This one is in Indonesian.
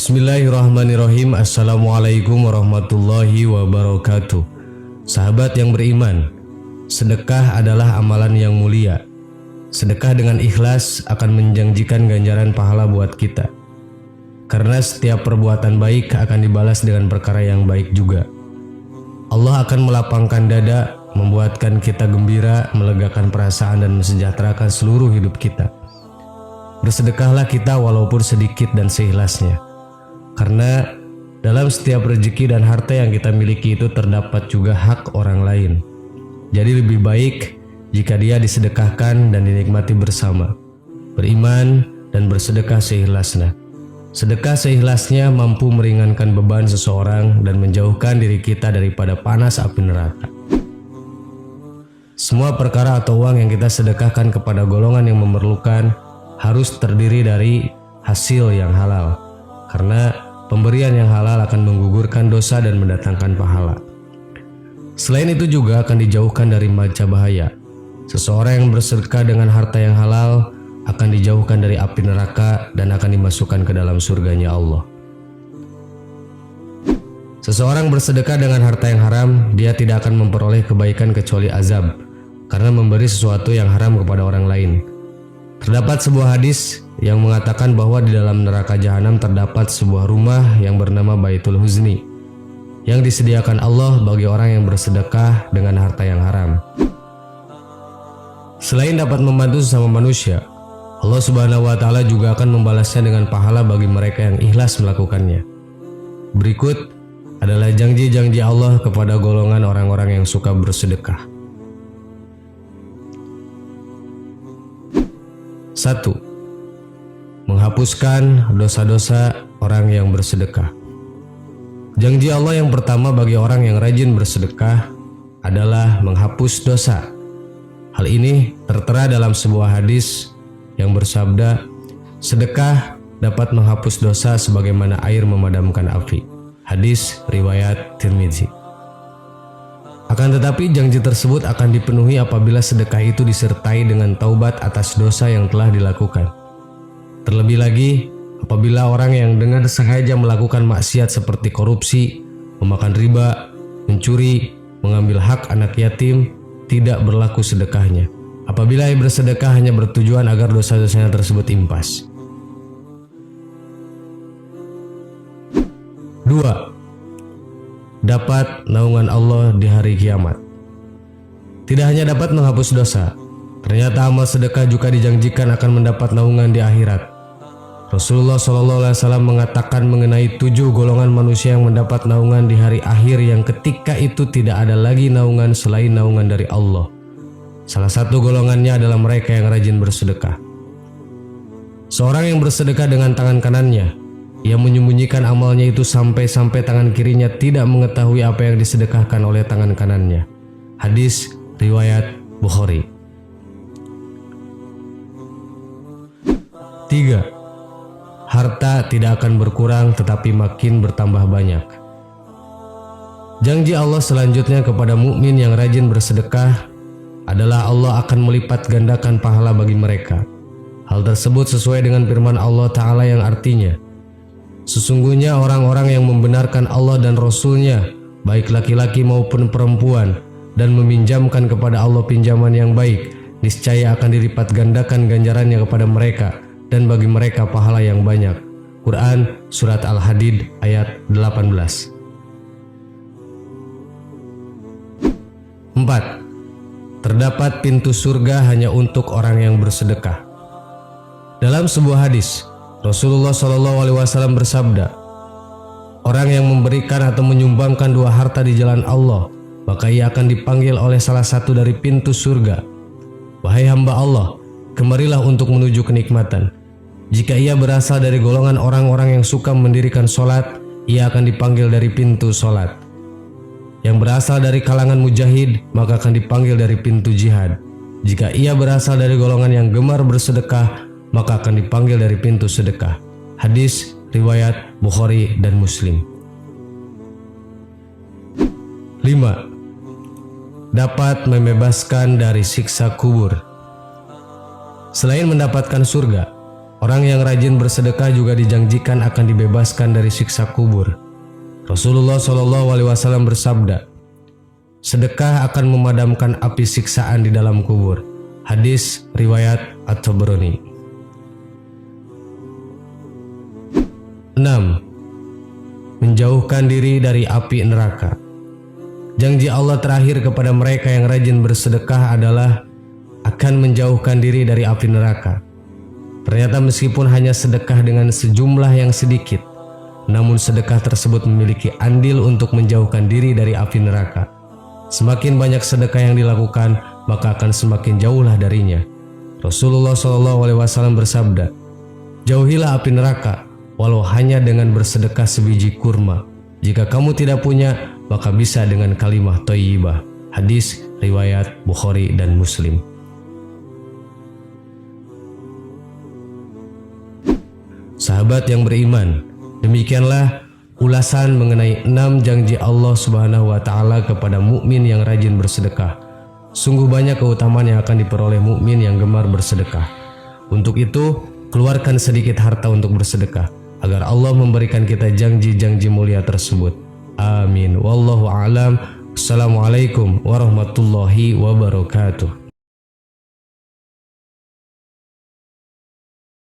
Bismillahirrahmanirrahim. Assalamualaikum warahmatullahi wabarakatuh. Sahabat yang beriman, sedekah adalah amalan yang mulia. Sedekah dengan ikhlas akan menjanjikan ganjaran pahala buat kita. Karena setiap perbuatan baik akan dibalas dengan perkara yang baik juga. Allah akan melapangkan dada, membuatkan kita gembira, melegakan perasaan dan mensejahterakan seluruh hidup kita. Bersedekahlah kita walaupun sedikit dan seikhlasnya. Karena dalam setiap rezeki dan harta yang kita miliki itu terdapat juga hak orang lain. Jadi lebih baik jika dia disedekahkan dan dinikmati bersama. Beriman dan bersedekah seikhlasnya. Sedekah seikhlasnya mampu meringankan beban seseorang dan menjauhkan diri kita daripada panas api neraka. Semua perkara atau uang yang kita sedekahkan kepada golongan yang memerlukan harus terdiri dari hasil yang halal. Karena pemberian yang halal akan menggugurkan dosa dan mendatangkan pahala. Selain itu juga akan dijauhkan dari macam bahaya. Seseorang yang bersedekah dengan harta yang halal akan dijauhkan dari api neraka dan akan dimasukkan ke dalam surganya Allah. Seseorang bersedekah dengan harta yang haram, dia tidak akan memperoleh kebaikan kecuali azab, karena memberi sesuatu yang haram kepada orang lain. Terdapat sebuah hadis yang mengatakan bahwa di dalam neraka jahanam terdapat sebuah rumah yang bernama Baitul Huzni yang disediakan Allah bagi orang yang bersedekah dengan harta yang haram. Selain dapat membantu sesama manusia, Allah Subhanahu wa Ta'ala juga akan membalasnya dengan pahala bagi mereka yang ikhlas melakukannya. Berikut adalah janji-janji Allah kepada golongan orang-orang yang suka bersedekah. 1. Menghapuskan dosa-dosa orang yang bersedekah. Janji Allah yang pertama bagi orang yang rajin bersedekah adalah menghapus dosa. Hal ini tertera dalam sebuah hadis yang bersabda, sedekah dapat menghapus dosa sebagaimana air memadamkan api. Hadis riwayat Tirmidzi. Akan tetapi janji tersebut akan dipenuhi apabila sedekah itu disertai dengan taubat atas dosa yang telah dilakukan. Terlebih lagi apabila orang yang dengan sengaja melakukan maksiat seperti korupsi, memakan riba, mencuri, mengambil hak anak yatim, tidak berlaku sedekahnya. Apabila ia bersedekah hanya bertujuan agar dosa-dosanya tersebut impas. 2. Dapat naungan Allah di hari kiamat. Tidak hanya dapat menghapus dosa, ternyata amal sedekah juga dijanjikan akan mendapat naungan di akhirat. Rasulullah SAW mengatakan mengenai 7 golongan manusia yang mendapat naungan di hari akhir yang ketika itu tidak ada lagi naungan selain naungan dari Allah. Salah satu golongannya adalah mereka yang rajin bersedekah. Seorang yang bersedekah dengan tangan kanannya, ia menyembunyikan amalnya itu sampai-sampai tangan kirinya tidak mengetahui apa yang disedekahkan oleh tangan kanannya. Hadis riwayat Bukhari. 3. Harta tidak akan berkurang tetapi makin bertambah banyak. Janji Allah selanjutnya kepada mukmin yang rajin bersedekah adalah Allah akan melipat gandakan pahala bagi mereka. Hal tersebut sesuai dengan firman Allah Ta'ala yang artinya, sesungguhnya orang-orang yang membenarkan Allah dan Rasul-Nya, baik laki-laki maupun perempuan, dan meminjamkan kepada Allah pinjaman yang baik, niscaya akan dilipat gandakan ganjarannya kepada mereka, dan bagi mereka pahala yang banyak. Quran Surat Al-Hadid ayat 18. 4. Terdapat pintu surga hanya untuk orang yang bersedekah. Dalam sebuah hadis, Rasulullah SAW bersabda, orang yang memberikan atau menyumbangkan 2 harta di jalan Allah, maka ia akan dipanggil oleh salah satu dari pintu surga. Wahai hamba Allah, kemarilah untuk menuju kenikmatan. Jika ia berasal dari golongan orang-orang yang suka mendirikan sholat, ia akan dipanggil dari pintu sholat. Yang berasal dari kalangan mujahid, maka akan dipanggil dari pintu jihad. Jika ia berasal dari golongan yang gemar bersedekah, maka akan dipanggil dari pintu sedekah. Hadis riwayat Bukhari dan Muslim. 5. Dapat membebaskan dari siksa kubur. Selain mendapatkan surga, Orang yang rajin bersedekah juga dijanjikan akan dibebaskan dari siksa kubur. Rasulullah SAW bersabda, sedekah akan memadamkan api siksaan di dalam kubur. Hadis riwayat At-Tabrani. 6. Menjauhkan diri dari api neraka. Janji Allah terakhir kepada mereka yang rajin bersedekah adalah akan menjauhkan diri dari api neraka. Ternyata meskipun hanya sedekah dengan sejumlah yang sedikit, namun sedekah tersebut memiliki andil untuk menjauhkan diri dari api neraka. Semakin banyak sedekah yang dilakukan, maka akan semakin jauhlah darinya. Rasulullah SAW bersabda, jauhilah api neraka, walau hanya dengan bersedekah sebiji kurma. Jika kamu tidak punya, maka bisa dengan kalimah thayyibah. Hadis riwayat Bukhari dan Muslim. Sahabat yang beriman, demikianlah ulasan mengenai 6 janji Allah Subhanahu wa taala kepada mukmin yang rajin bersedekah. Sungguh banyak keutamaan yang akan diperoleh mukmin yang gemar bersedekah. Untuk itu, keluarkan sedikit harta untuk bersedekah agar Allah memberikan kita janji-janji mulia tersebut. Amin. Wallahu a'lam. Assalamualaikum warahmatullahi wabarakatuh.